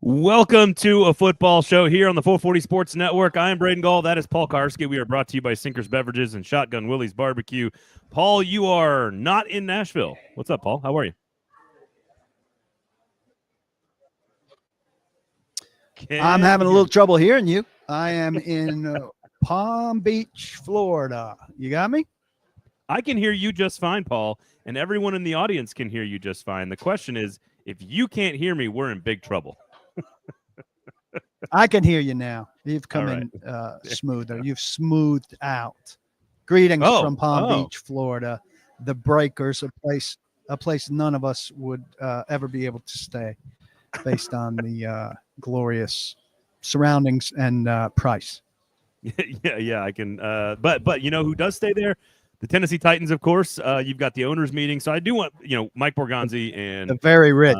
Welcome to a football show here on the 440 Sports Network. I am Braden Gall. That is Paul Kuharsky. We are brought to you by Sinkers Beverages and Shotgun Willie's Barbecue. Paul, you are not in Nashville. What's up, Paul? How are you? I'm having a little trouble hearing you. I am in Palm Beach, Florida. You got me? I can hear you just fine, Paul, and everyone in the audience can hear you just fine. The question is, if you can't hear me, we're in big trouble. I can hear you now. You've come in smoother. You've smoothed out. Greetings from Palm Beach, Florida. The Breakers, a place none of us would ever be able to stay based on the glorious surroundings and price. Yeah, I can. But you know who does stay there? The Tennessee Titans, of course. You've got the owners meeting. So I do want, Mike Borgonzi and the very rich.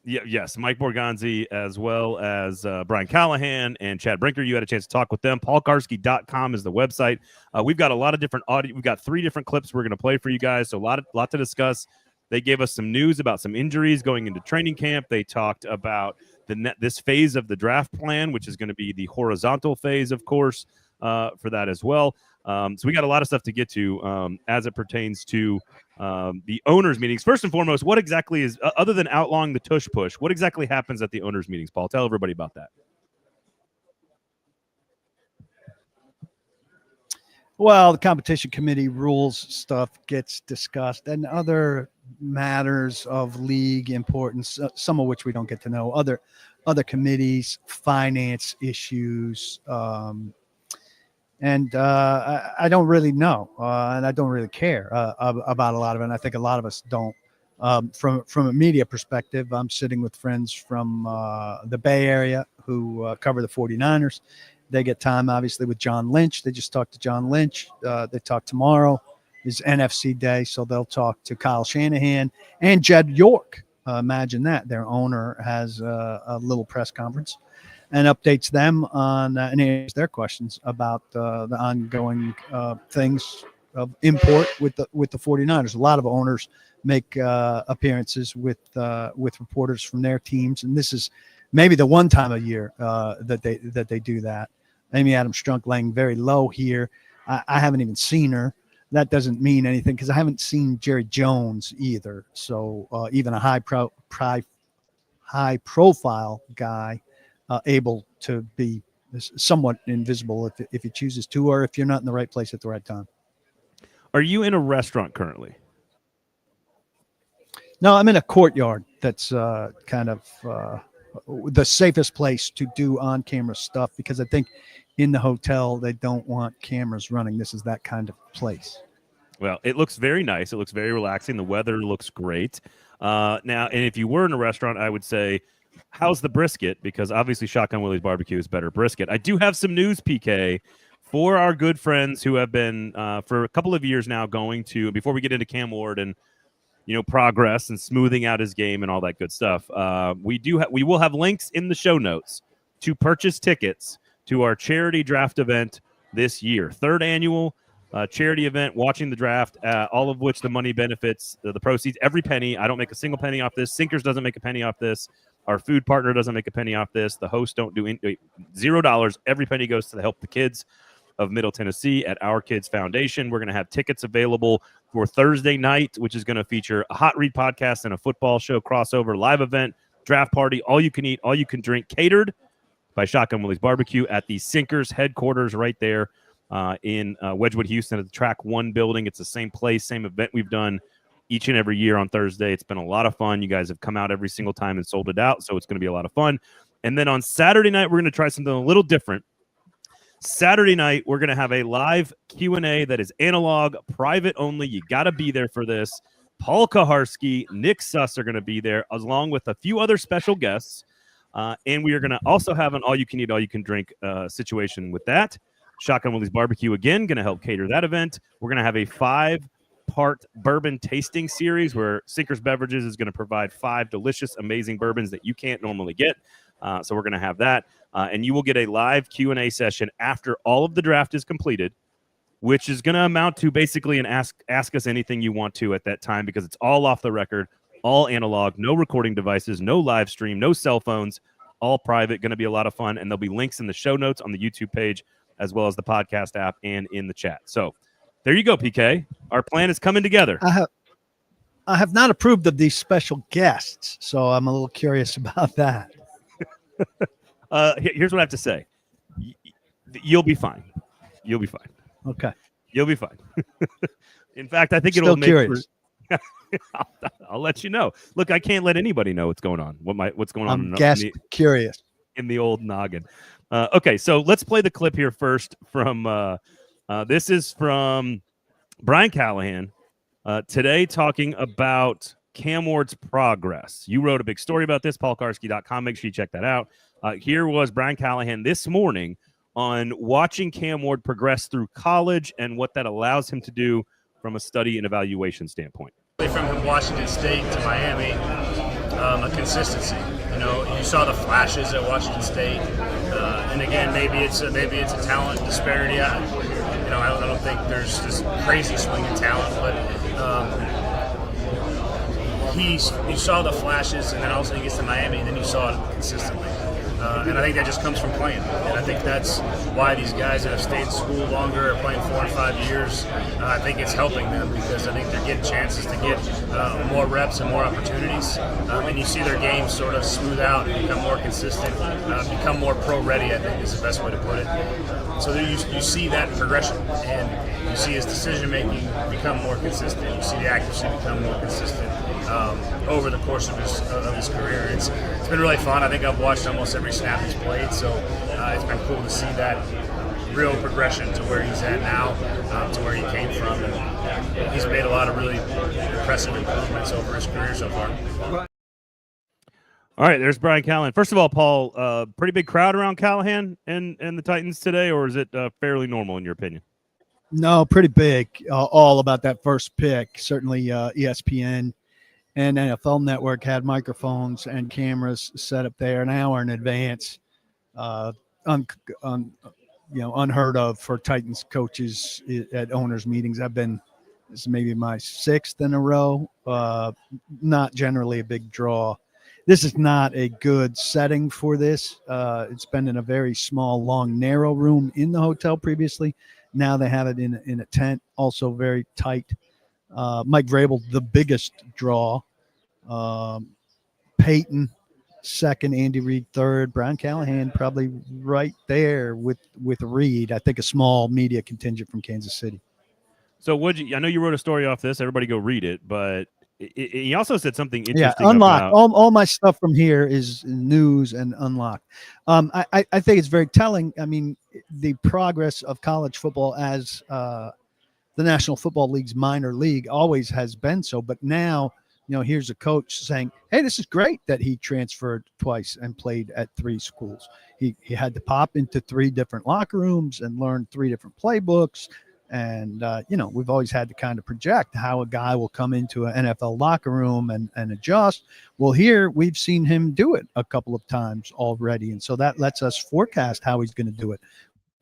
Yes, Mike Borgonzi, as well as Brian Callahan and Chad Brinker. You had a chance to talk with them. PaulKuharsky.com is the website. We've got a lot of different audio. We've got 3 different clips we're going to play for you guys. So a lot to discuss. They gave us some news about some injuries going into training camp. They talked about this phase of the draft plan, which is going to be the horizontal phase, of course, for that as well. So we got a lot of stuff to get to as it pertains to the owners' meetings. First and foremost, what exactly is, other than outlawing the tush push, what exactly happens at the owners' meetings, Paul? Tell everybody about that. Well, the competition committee rules stuff gets discussed, and other matters of league importance, some of which we don't get to know, other committees, finance issues, and I don't really know, and I don't really care about a lot of it. And I think a lot of us don't. From a media perspective, I'm sitting with friends from the Bay Area who cover the 49ers. They get time, obviously, with John Lynch. They just talked to John Lynch. They talk tomorrow is NFC Day, so they'll talk to Kyle Shanahan and Jed York. Imagine that. Their owner has a little press conference and updates them on and answers their questions about the ongoing things of import with the 49ers. A lot of owners make appearances with reporters from their teams, and this is maybe the one time a year that they do that. Amy Adams Strunk laying very low here. I haven't even seen her. That doesn't mean anything because I haven't seen Jerry Jones either. So even a high profile guy able to be somewhat invisible if he chooses to, or if you're not in the right place at the right time. Are you in a restaurant currently? No, I'm in a courtyard. That's kind of the safest place to do on-camera stuff because I think in the hotel they don't want cameras running. This is that kind of place. Well, it looks very nice. It looks very relaxing. The weather looks great. Now, and if you were in a restaurant, I would say, how's the brisket? Because obviously Shotgun Willie's Barbecue is better brisket. I do have some news, PK, for our good friends who have been for a couple of years now going to, before we get into Cam Ward and progress and smoothing out his game and all that good stuff. We will have links in the show notes to purchase tickets to our charity draft event this year. 3rd annual charity event, watching the draft, all of which the money benefits, the proceeds, every penny. I don't make a single penny off this. Sinkers doesn't make a penny off this. Our food partner doesn't make a penny off this. The host don't do $0. Every penny goes to help the kids of Middle Tennessee at Our Kids Foundation. We're going to have tickets available for Thursday night, which is going to feature a Hot Read podcast and a football show crossover live event, draft party, all you can eat, all you can drink, catered by Shotgun Willie's Barbecue at the Sinkers headquarters right there in Wedgwood, Houston, at the Track 1 building. It's the same place, same event we've done each and every year on Thursday. It's been a lot of fun. You guys have come out every single time and sold it out, so it's going to be a lot of fun. And then on Saturday night, we're going to try something a little different. Saturday night, we're going to have a live Q&A that is analog, private only. You got to be there for this. Paul Kuharsky, Nick Suss are going to be there, along with a few other special guests. And we are going to also have an all-you-can-eat, all-you-can-drink situation with that. Shotgun Willie's Barbecue, again, going to help cater that event. We're going to have a 5-part bourbon tasting series where Sinkers Beverages is going to provide 5 delicious, amazing bourbons that you can't normally get. So we're going to have that. And you will get a live Q&A session after all of the draft is completed, which is going to amount to basically an ask us anything you want to at that time, because it's all off the record, all analog, no recording devices, no live stream, no cell phones, all private, going to be a lot of fun. And there'll be links in the show notes on the YouTube page, as well as the podcast app and in the chat. So there you go, PK. Our plan is coming together. I have not approved of these special guests, so I'm a little curious about that. Here's what I have to say. You'll be fine. You'll be fine. Okay. You'll be fine. In fact, I think Still it'll make curious. I'll let you know. Look, I can't let anybody know what's going on. What's going on? I'm guest curious in the old noggin. Okay, so let's play the clip here first. From this is from Brian Callahan today, talking about Cam Ward's progress. You wrote a big story about this, paulkuharsky.com. Make sure you check that out. Here was Brian Callahan this morning on watching Cam Ward progress through college and what that allows him to do from a study and evaluation standpoint. From Washington State to Miami, a consistency. You saw the flashes at Washington State, and again, maybe it's a talent disparity. I don't think there's this crazy swing in talent, but you saw the flashes, and then all of a sudden he gets to Miami, and then you saw it consistently. And I think that just comes from playing. And I think that's why these guys that have stayed in school longer are playing 4 and 5 years. I think it's helping them because I think they're getting chances to get more reps and more opportunities. And you see their games sort of smooth out and become more consistent, become more pro-ready, I think is the best way to put it. So you see that progression, and you see his decision-making become more consistent. You see the accuracy become more consistent over the course of his career. It's been really fun. I think I've watched almost every snap he's played, so it's been cool to see that real progression to where he's at now, to where he came from. And he's made a lot of really impressive improvements over his career so far. All right, there's Brian Callahan. First of all, Paul, pretty big crowd around Callahan and the Titans today, or is it fairly normal in your opinion? No, pretty big. All about that first pick. Certainly ESPN and NFL Network had microphones and cameras set up there an hour in advance. Unheard of for Titans coaches at owners meetings. This is maybe my 6th in a row. Not generally a big draw. This is not a good setting for this. It's been in a very small, long, narrow room in the hotel previously. Now they have it in a tent, also very tight. Mike Vrabel, the biggest draw. Peyton, second. Andy Reid, third. Brian Callahan probably right there with Reid. I think a small media contingent from Kansas City. So I know you wrote a story off this. Everybody go read it. But he also said something interesting. Yeah, unlocked. All my stuff from here is news and unlocked. I think it's very telling. I mean, the progress of college football as the National Football League's minor league always has been so. But now, here's a coach saying, hey, this is great that he transferred twice and played at 3 schools. He had to pop into 3 different locker rooms and learn 3 different playbooks. And, we've always had to kind of project how a guy will come into an NFL locker room and adjust. Well, here we've seen him do it a couple of times already. And so that lets us forecast how he's going to do it.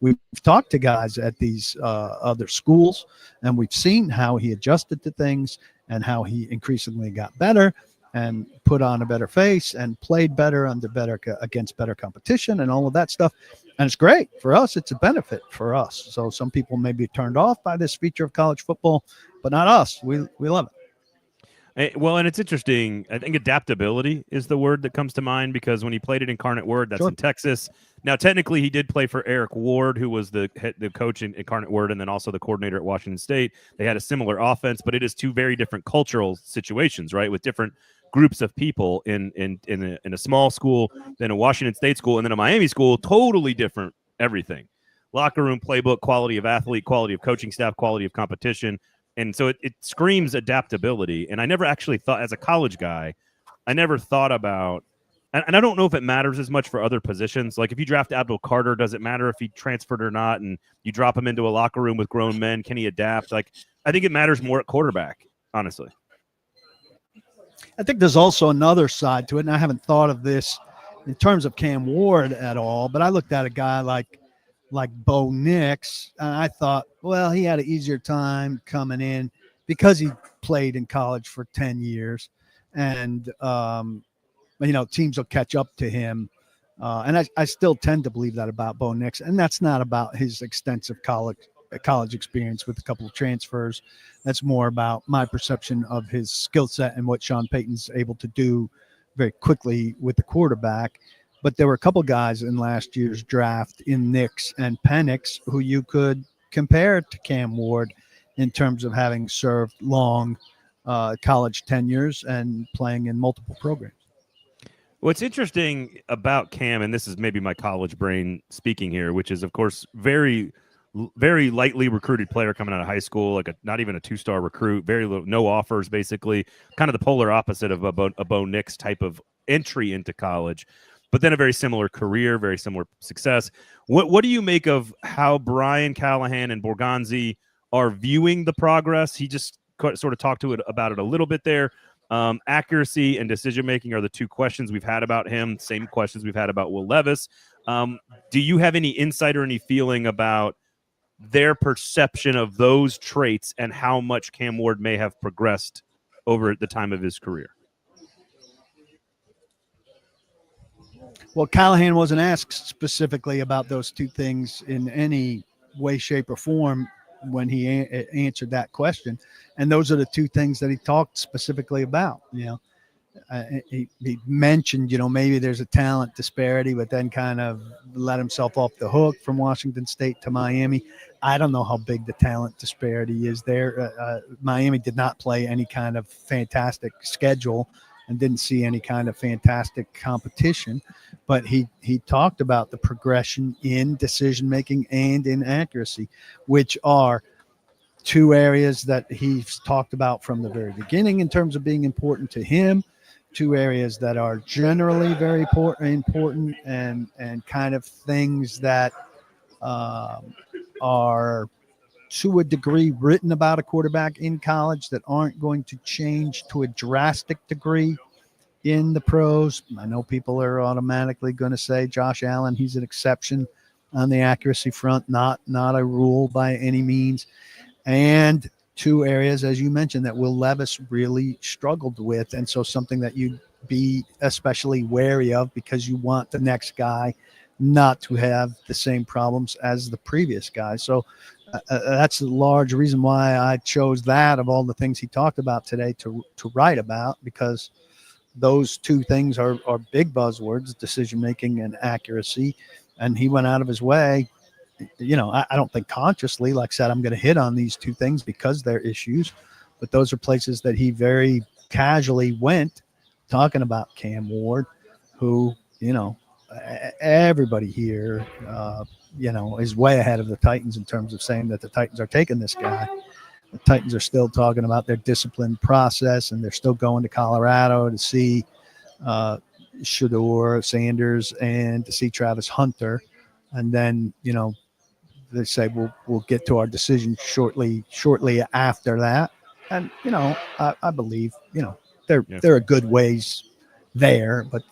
We've talked to guys at these other schools, and we've seen how he adjusted to things and how he increasingly got better and put on a better face and played better against better competition and all of that stuff. And it's great for us. It's a benefit for us. So some people may be turned off by this feature of college football, but not us. We love it. Well, and it's interesting. I think adaptability is the word that comes to mind because when he played at Incarnate Word, that's in Texas. Now, technically, he did play for Eric Ward, who was the coach in Incarnate Word and then also the coordinator at Washington State. They had a similar offense, but it is 2 very different cultural situations, right, with different groups of people in a small school, then a Washington State school, and then a Miami school. Totally different everything. Locker room, playbook, quality of athlete, quality of coaching staff, quality of competition. And so it screams adaptability. And I never actually thought, as a college guy, I never thought about, and I don't know if it matters as much for other positions. Like if you draft Abdul Carter, does it matter if he transferred or not? And you drop him into a locker room with grown men, can he adapt? Like, I think it matters more at quarterback, honestly. I think there's also another side to it, and I haven't thought of this in terms of Cam Ward at all, but I looked at a guy like Bo Nix, and I thought, well, he had an easier time coming in because he played in college for 10 years, and teams will catch up to him And I still tend to believe that about Bo Nix. And that's not about his extensive college experience with a couple of transfers. That's more about my perception of his skill set and what Sean Payton's able to do very quickly with the quarterback. But there were a couple guys in last year's draft in Nix and Penix who you could compare to Cam Ward in terms of having served long college tenures and playing in multiple programs. What's interesting about Cam, and this is maybe my college brain speaking here, which is, of course, very lightly recruited player coming out of high school, like not even a 2-star recruit, very little, no offers, basically, kind of the polar opposite of a Bo Nix type of entry into college, but then a very similar career, very similar success. What do you make of how Brian Callahan and Borgonzi are viewing the progress? He just sort of talked about it a little bit there. Accuracy and decision-making are the two questions we've had about him, same questions we've had about Will Levis. Do you have any insight or any feeling about their perception of those traits and how much Cam Ward may have progressed over the time of his career? Well, Callahan wasn't asked specifically about those two things in any way, shape, or form when he answered that question. And those are the two things that he talked specifically about. He mentioned, maybe there's a talent disparity, but then kind of let himself off the hook from Washington State to Miami. I don't know how big the talent disparity is there. Miami did not play any kind of fantastic schedule and didn't see any kind of fantastic competition, but he talked about the progression in decision-making and in accuracy, which are two areas that he's talked about from the very beginning in terms of being important to him, two areas that are generally very important and kind of things that are to a degree written about a quarterback in college that aren't going to change to a drastic degree in the pros. I know people are automatically going to say Josh Allen, he's an exception on the accuracy front, not a rule by any means. And two areas, as you mentioned, that Will Levis really struggled with. And so something that you'd be especially wary of because you want the next guy not to have the same problems as the previous guy. So that's a large reason why I chose that of all the things he talked about today to write about, because those two things are big buzzwords, decision-making and accuracy. And he went out of his way, I don't think consciously, like I said, I'm going to hit on these two things because they're issues, but those are places that he very casually went talking about Cam Ward, who, everybody here, is way ahead of the Titans in terms of saying that the Titans are taking this guy. The Titans are still talking about their disciplined process, and they're still going to Colorado to see Sheduer, Sanders, and to see Travis Hunter. And then, they say we'll get to our decision shortly after that. And, I believe, they're a good ways there, but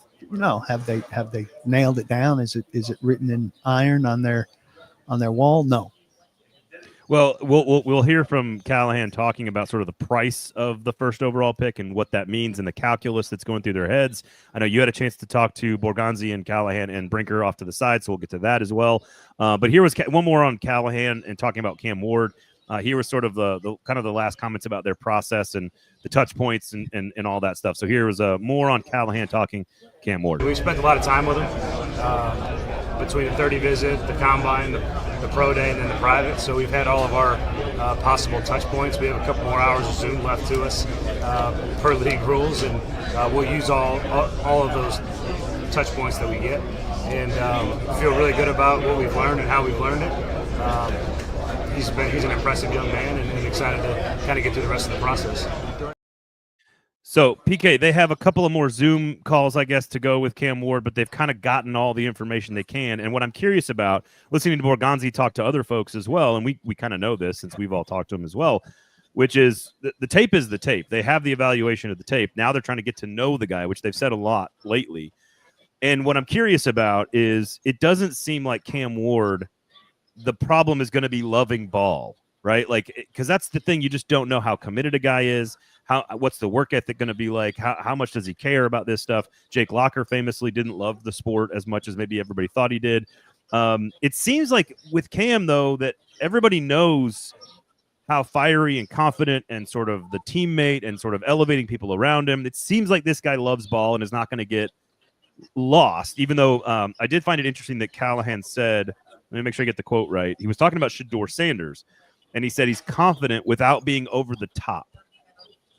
have they nailed it down? Is it written in iron on their wall? No. Well, we'll hear from Callahan talking about sort of the price of the first overall pick and what that means and the calculus that's going through their heads. I know you had a chance to talk to Borgonzi and Callahan and Brinker off to the side, so we'll get to that as well. But here was one more on Callahan and talking about Cam Ward. Here was sort of the kind of the last comments about their process and the touch points and all that stuff. So here was more on Callahan talking Cam Ward. We spent a lot of time with him between the 30 visit, the combine, the pro day, and then the private. So we've had all of our possible touch points. We have a couple more hours of Zoom left to us per league rules, and we'll use all of those touch points that we get. And feel really good about what we've learned and how we've learned it. He's an impressive young man and excited to kind of get through the rest of the process. So, PK, they have a couple of more Zoom calls, I guess, to go with Cam Ward, but they've kind of gotten all the information they can. And what I'm curious about, listening to Borgonzi talk to other folks as well, and we kind of know this since we've all talked to him as well, which is the tape is the tape. They have the evaluation of the tape. Now they're trying to get to know the guy, which they've said a lot lately. And what I'm curious about is it doesn't seem like Cam Ward, the problem is going to be loving ball, right? Like, because that's the thing. You just don't know how committed a guy is. What's the work ethic going to be like? How much does he care about this stuff? Jake Locker famously didn't love the sport as much as maybe everybody thought he did. It seems like with Cam, though, that everybody knows how fiery and confident and sort of the teammate and sort of elevating people around him. It seems like this guy loves ball and is not going to get lost, even though I did find it interesting that Callahan said, let me make sure I get the quote right. He was talking about Sheduer Sanders, and he said he's confident without being over the top.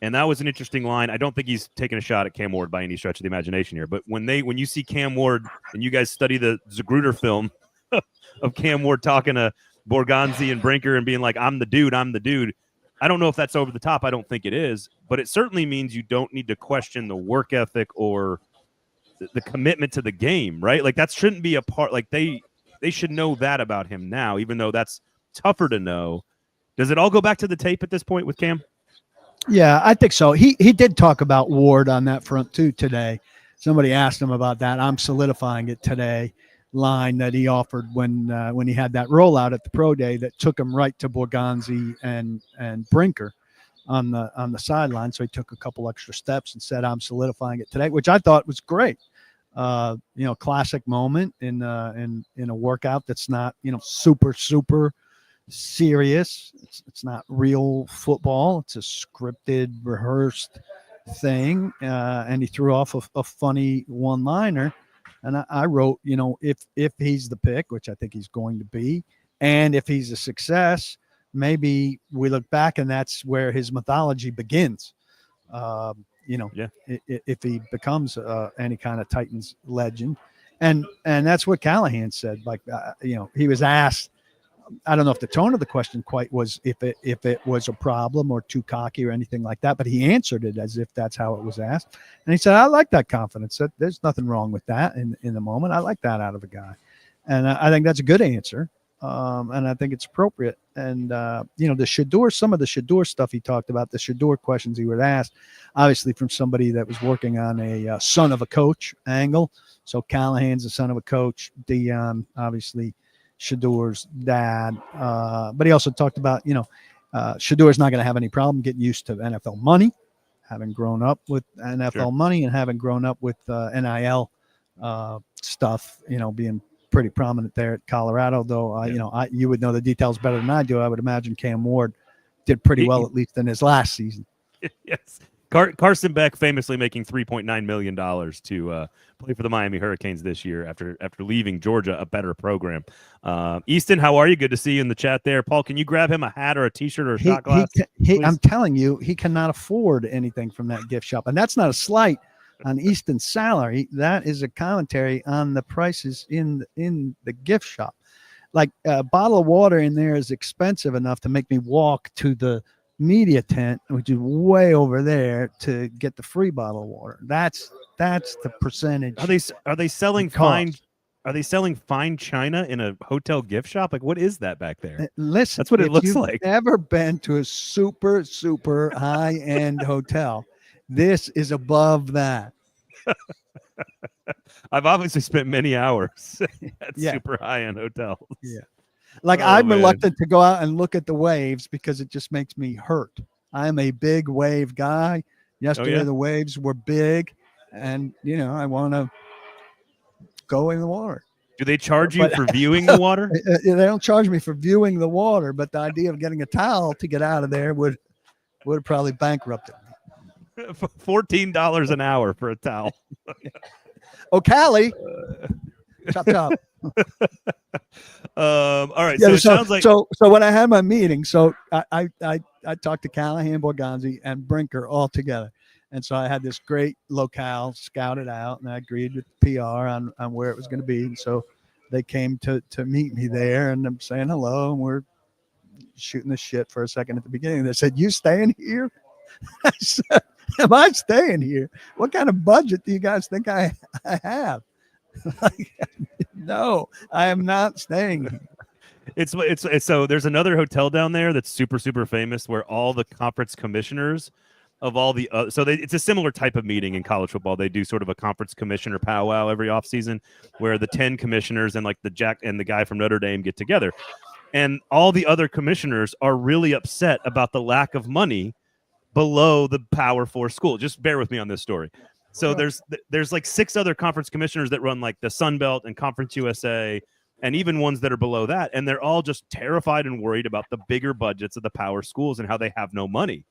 And that was an interesting line. I don't think he's taking a shot at Cam Ward by any stretch of the imagination here. But when you see Cam Ward and you guys study the Zapruder film of Cam Ward talking to Borgonzi and Brinker and being like, I'm the dude. I don't know if that's over the top. I don't think it is. But it certainly means you don't need to question the work ethic or the commitment to the game, right? Like that shouldn't be a part. Like they should know that about him now, even though that's tougher to know. Does it all go back to the tape at this point with Cam? Yeah, I think so. He did talk about Ward on that front too today. Somebody asked him about that. I'm solidifying it today line that he offered when he had that rollout at the pro day that took him right to Borgonzi and Brinker on the sideline. So he took a couple extra steps and said, I'm solidifying it today, which I thought was great. Classic moment in a workout that's not, super serious. It's not real football. It's a scripted, rehearsed thing. And he threw off a funny one-liner. And I wrote, if he's the pick, which I think he's going to be, and if he's a success, maybe we look back and that's where his mythology begins. If he becomes any kind of Titans legend. And that's what Callahan said. Like, he was asked, I don't know if the tone of the question quite was if it was a problem or too cocky or anything like that, but he answered it as if that's how it was asked. And he said, I like that confidence. There's nothing wrong with that in the moment. I like that out of a guy. And I think that's a good answer. And I think it's appropriate. And, the Sheduer, some of the Sheduer stuff he talked about, the Sheduer questions he would ask, obviously from somebody that was working on a son of a coach angle. So Callahan's the son of a coach. Dion, obviously, Sheduer's dad. But he also talked about, Sheduer's not going to have any problem getting used to NFL money, having grown up with NFL money and having grown up with NIL stuff, being pretty prominent there at Colorado, though, you would know the details better than I do. I would imagine Cam Ward did pretty well, at least in his last season. Yes. Carson Beck famously making $3.9 million to play for the Miami Hurricanes this year after leaving Georgia, a better program. Easton, how are you? Good to see you in the chat there. Paul, can you grab him a hat or a T-shirt or a shot glass? I'm telling you, he cannot afford anything from that gift shop. And that's not a slight on Easton's salary. That is a commentary on the prices in the gift shop. Like a bottle of water in there is expensive enough to make me walk to the media tent, which is way over there, to get the free bottle of water. That's the percentage. Are they selling fine? Are they selling fine china in a hotel gift shop? Like, what is that back there? Listen, that's what it looks like. Never been to a super high end hotel. This is above that. I've obviously spent many hours at super high end hotels. Yeah. Like, I'm reluctant to go out and look at the waves because it just makes me hurt. I'm a big wave guy. Yesterday, the waves were big, and, I want to go in the water. Do they charge you for viewing the water? They don't charge me for viewing the water, but the idea of getting a towel to get out of there would probably bankrupt it. $14 an hour for a towel. Oh, Callie. Chop, chop. All right. So it sounds like so when I had my meeting, so I talked to Callahan, Borgonzi, and Brinker all together. And so I had this great locale scouted out, and I agreed with PR on where it was going to be. And so they came to meet me there, and I'm saying hello, and we're shooting the shit for a second at the beginning. They said, "You staying here?" I said, "Am I staying here? What kind of budget do you guys think I have?" No, I am not staying here. It's so there's another hotel down there that's super famous where all the conference commissioners of all the it's a similar type of meeting in college football. They do sort of a conference commissioner powwow every offseason where the 10 commissioners and like the guy from Notre Dame get together. And all the other commissioners are really upset about the lack of money below the Power 4 school. Just bear with me on this story. So there's like 6 other conference commissioners that run like the Sun Belt and Conference USA, and even ones that are below that, and they're all just terrified and worried about the bigger budgets of the power schools and how they have no money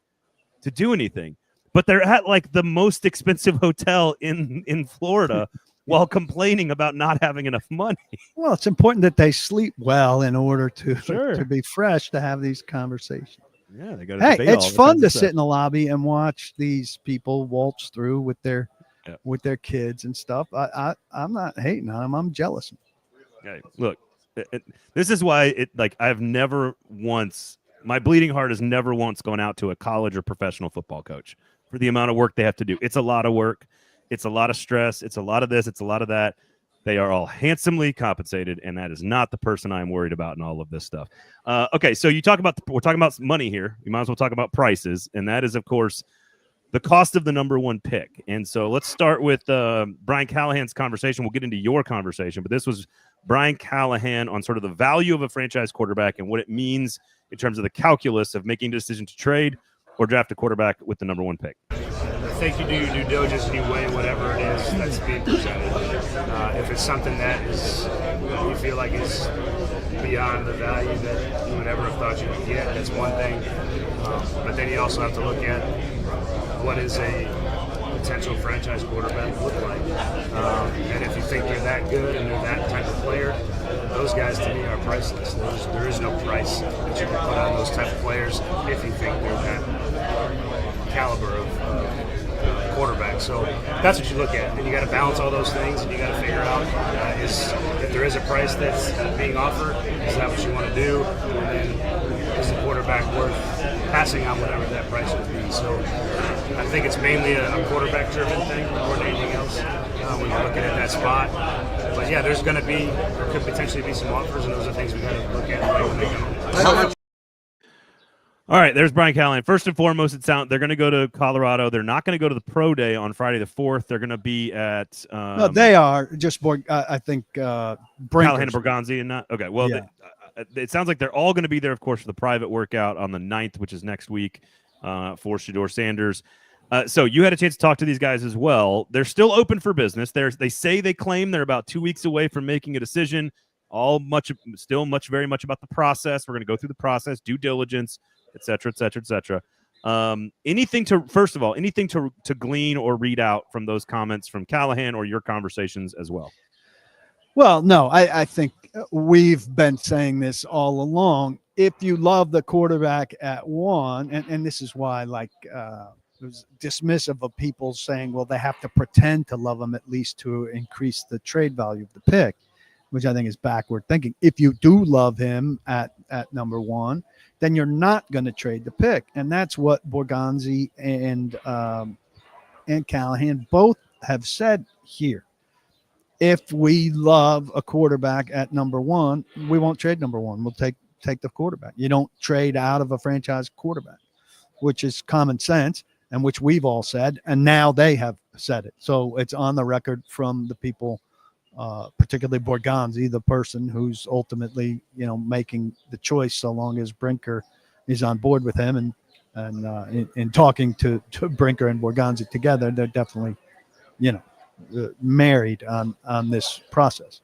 to do anything. But they're at like the most expensive hotel in Florida while complaining about not having enough money. Well, it's important that they sleep well in order to be fresh to have these conversations. Yeah, they got. Hey, it's fun to sit in the lobby and watch these people waltz through with their kids and stuff. I'm not hating on them. I'm jealous. Okay, look, this is why I've never once, my bleeding heart has never once gone out to a college or professional football coach for the amount of work they have to do. It's a lot of work. It's a lot of stress. It's a lot of this. It's a lot of that. They are all handsomely compensated, and that is not the person I'm worried about in all of this stuff. Okay, so we're talking about money here. We might as well talk about prices, and that is, of course, the cost of the number 1 pick. And so let's start with Brian Callahan's conversation. We'll get into your conversation, but this was Brian Callahan on sort of the value of a franchise quarterback and what it means in terms of the calculus of making a decision to trade or draft a quarterback with the number 1 pick. I think you do your due diligence and you weigh whatever it is that's being presented. If it's something that you feel like is beyond the value that you would ever have thought you would get, that's one thing. But then you also have to look at what is a potential franchise quarterback look like. And if you think they're that good and they're that type of player, those guys to me are priceless. There is no price that you can put on those type of players if you think they're that caliber of quarterback. So that's what you look at, and you got to balance all those things, and you got to figure out if there is a price that's being offered, is that what you want to do, and then is the quarterback worth passing on whatever that price would be. So I think it's mainly a quarterback-driven thing more than anything else when you're looking at that spot. But yeah, there could potentially be some offers, and those are things we got to look at when they come. All right, there's Brian Callahan. First and foremost, they're going to go to Colorado. They're not going to go to the Pro Day on Friday the 4th. They're going to be at no, they are just I think Callahan and Borgonzi and not okay. Well, yeah. It sounds like they're all going to be there, of course, for the private workout on the 9th, which is next week for Sheduer Sanders. So you had a chance to talk to these guys as well. They're still open for business. They claim they're about 2 weeks away from making a decision. Very much about the process. We're going to go through the process, due diligence, et cetera, et cetera, et cetera. Anything to glean or read out from those comments from Callahan or your conversations as well? Well, no, I think we've been saying this all along. If you love the quarterback at 1, and this is why, it was dismissive of people saying, well, they have to pretend to love him at least to increase the trade value of the pick, which I think is backward thinking. If you do love him at number 1, then you're not going to trade the pick. And that's what Borgonzi and Callahan both have said here. If we love a quarterback at number 1, we won't trade number 1. We'll take the quarterback. You don't trade out of a franchise quarterback, which is common sense and which we've all said. And now they have said it. So it's on the record from the people, particularly Borgonzi, the person who's ultimately, making the choice so long as Brinker is on board with him. And in talking to Brinker and Borgonzi together, they're definitely, married on this process.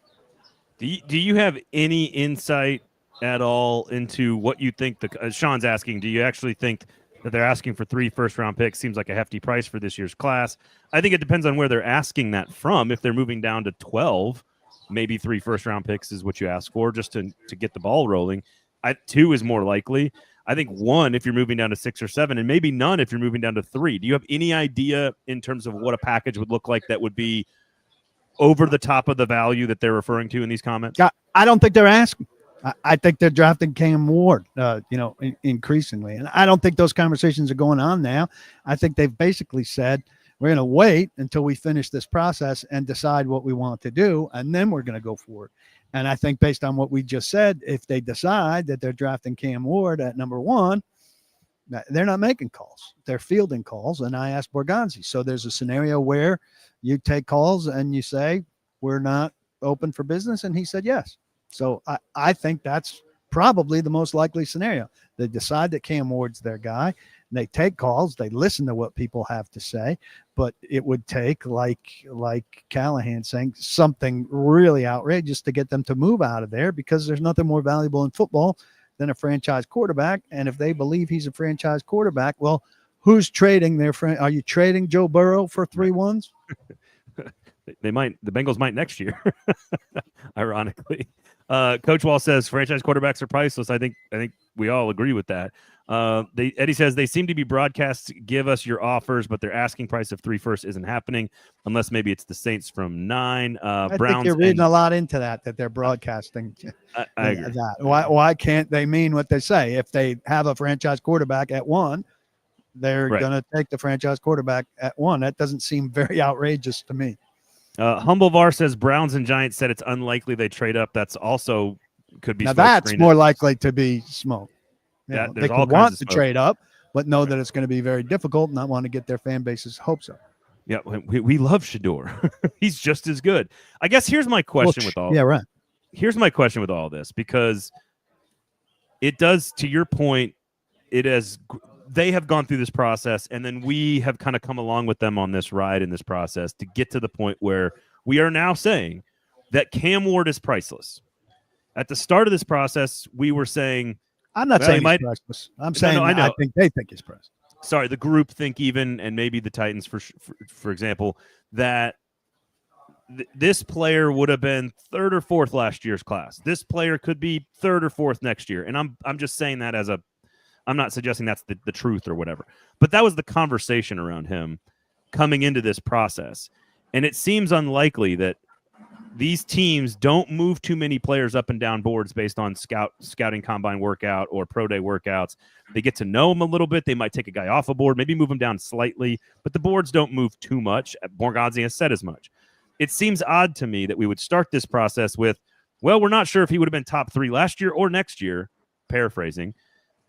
Do you have any insight at all into what you think Sean's asking? Do you actually think that they're asking for 3 first-round picks? Seems like a hefty price for this year's class. I think it depends on where they're asking that from. If they're moving down to 12, maybe 3 first-round picks is what you ask for just to get the ball rolling. 2 is more likely. I think 1 if you're moving down to 6 or 7, and maybe none if you're moving down to 3. Do you have any idea in terms of what a package would look like that would be over the top of the value that they're referring to in these comments? I don't think they're asking. I think they're drafting Cam Ward, increasingly. And I don't think those conversations are going on now. I think they've basically said, we're going to wait until we finish this process and decide what we want to do, and then we're going to go forward. And I think based on what we just said, if they decide that they're drafting Cam Ward at number 1, they're not making calls. They're fielding calls. And I asked Borgonzi. So there's a scenario where you take calls and you say, we're not open for business. And he said, yes. So I think that's probably the most likely scenario. They decide that Cam Ward's their guy. They take calls. They listen to what people have to say, but it would take, like Callahan saying, something really outrageous to get them to move out of there, because there's nothing more valuable in football than a franchise quarterback. And if they believe he's a franchise quarterback, well, who's trading their friend? Are you trading Joe Burrow for 3 ones? They might. The Bengals might next year, ironically. Coach Wall says franchise quarterbacks are priceless. I think we all agree with that. Eddie says they seem to be broadcast. Give us your offers, but their asking price of 3 firsts isn't happening unless maybe it's the Saints from 9. I Browns. think you're reading a lot into that they're broadcasting. I agree. That. Why can't they mean what they say? If they have a franchise quarterback at 1, they're going to take the franchise quarterback at 1. That doesn't seem very outrageous to me. Humble Var says Browns and Giants said it's unlikely they trade up. That's also could be. Now that's more likely to be smoke. Yeah, they could want to trade up, but know that it's going to be very difficult and not want to get their fan base's hopes up. Yeah, we love Sheduer. He's just as good. I guess here's my question with all. Yeah, right. Here's my question with all this, because it does, to your point, they have gone through this process, and then we have kind of come along with them on this ride in this process to get to the point where we are now saying that Cam Ward is priceless. At the start of this process, we were saying, I'm not saying he's priceless. I'm saying I think they think he's priceless. Sorry, the group think even, and maybe the Titans, for example, that this player would have been 3rd or 4th last year's class. This player could be 3rd or 4th next year. And I'm just saying that I'm not suggesting that's the truth or whatever. But that was the conversation around him coming into this process. And it seems unlikely that these teams don't move too many players up and down boards based on scouting combine workout or pro day workouts. They get to know him a little bit. They might take a guy off a board, maybe move him down slightly, but the boards don't move too much. Borgonzi has said as much. It seems odd to me that we would start this process with, well, we're not sure if he would have been top 3 last year or next year, paraphrasing,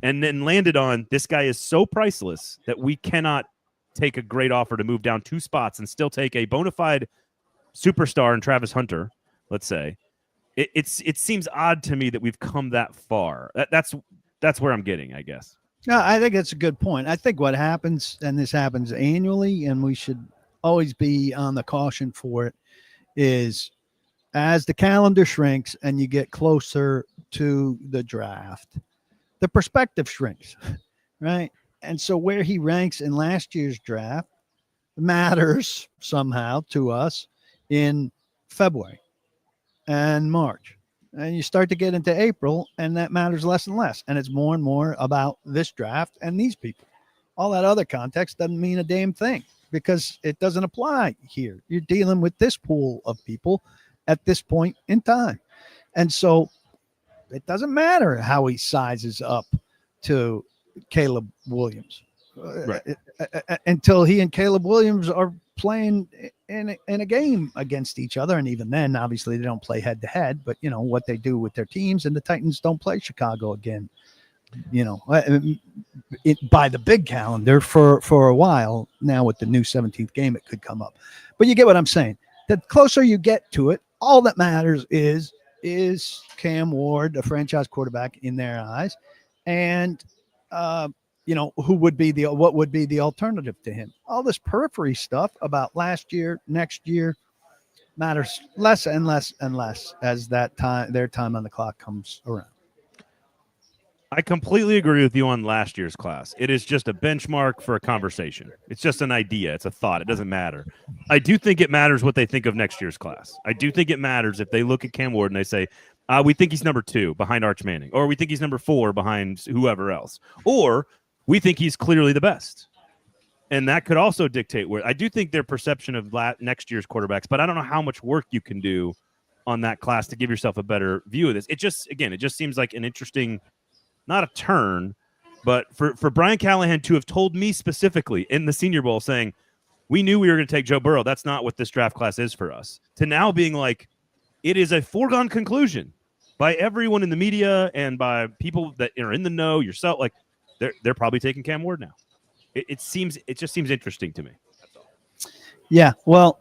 and then landed on this guy is so priceless that we cannot take a great offer to move down 2 spots and still take a bona fide superstar in Travis Hunter, let's say. It seems odd to me that we've come that far. That's where I'm getting, I guess. No, I think that's a good point. I think what happens, and this happens annually, and we should always be on the caution for it, is as the calendar shrinks and you get closer to the draft, the perspective shrinks, right? And so where he ranks in last year's draft matters somehow to us in February and March. And you start to get into April, and that matters less and less. And it's more and more about this draft and these people. All that other context doesn't mean a damn thing because it doesn't apply here. You're dealing with this pool of people at this point in time. And so it doesn't matter how he sizes up to Caleb Williams. Right. Until he and Caleb Williams are playing in a game against each other. And even then, obviously, they don't play head to head, but you know what they do with their teams, and the Titans don't play Chicago again, by the big calendar for a while. Now with the new 17th game, it could come up, but you get what I'm saying. The closer you get to it, all that matters is Cam Ward, a franchise quarterback in their eyes, and, what would be the alternative to him? All this periphery stuff about last year, next year matters less and less and less as their time on the clock comes around. I completely agree with you on last year's class. It is just a benchmark for a conversation. It's just an idea. It's a thought. It doesn't matter. I do think it matters what they think of next year's class. I do think it matters if they look at Cam Ward and they say, we think he's number 2 behind Arch Manning, or we think he's number 4 behind whoever else, or we think he's clearly the best. And that could also dictate where I do think their perception of next year's quarterbacks, but I don't know how much work you can do on that class to give yourself a better view of this. It just seems like an interesting, not a turn, but for Brian Callahan to have told me specifically in the Senior Bowl saying, we knew we were going to take Joe Burrow. That's not what this draft class is for us. To now being like, it is a foregone conclusion by everyone in the media and by people that are in the know, yourself, like they're probably taking Cam Ward now. It just seems interesting to me. That's all. Yeah. Well,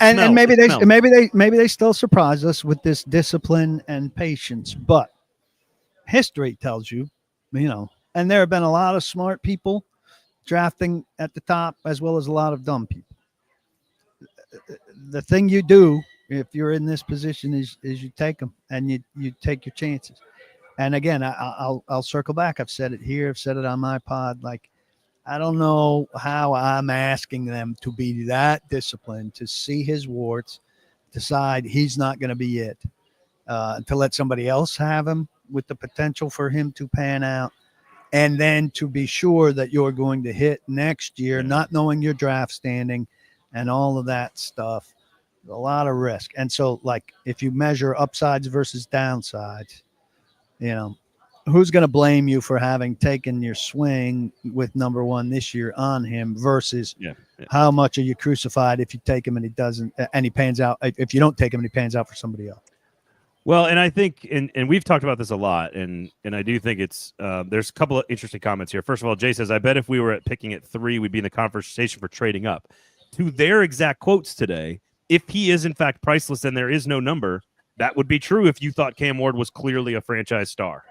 and maybe they still surprise us with this discipline and patience, but history tells you, and there have been a lot of smart people drafting at the top as well as a lot of dumb people. The thing you do if you're in this position is you take them and you take your chances. And again, I'll circle back. I've said it here. I've said it on my pod. Like, I don't know how I'm asking them to be that disciplined to see his warts, decide he's not going to be it, to let somebody else have him with the potential for him to pan out, and then to be sure that you're going to hit next year, not knowing your draft standing and all of that stuff. A lot of risk. And so, like, if you measure upsides versus downsides, who's going to blame you for having taken your swing with number one this year on him versus how much are you crucified if you take him and he doesn't, and he pans out, if you don't take him and he pans out for somebody else? Well, and I think, and we've talked about this a lot, and I do think it's, there's a couple of interesting comments here. First of all, Jay says, I bet if we were picking at 3, we'd be in the conversation for trading up. To their exact quotes today, if he is in fact priceless and there is no number, that would be true if you thought Cam Ward was clearly a franchise star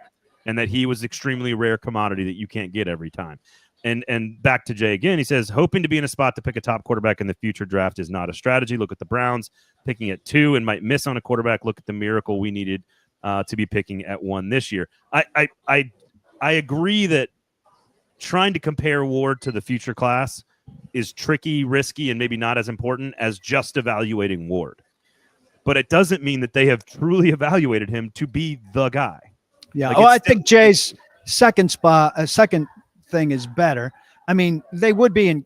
and that he was extremely rare commodity that you can't get every time. And back to Jay again, he says, hoping to be in a spot to pick a top quarterback in the future draft is not a strategy. Look at the Browns picking at 2 and might miss on a quarterback. Look at the miracle we needed to be picking at 1 this year. I agree that trying to compare Ward to the future class is tricky, risky, and maybe not as important as just evaluating Ward. But it doesn't mean that they have truly evaluated him to be the guy. Yeah. Like, I think Jay's second thing is better. I mean, they would be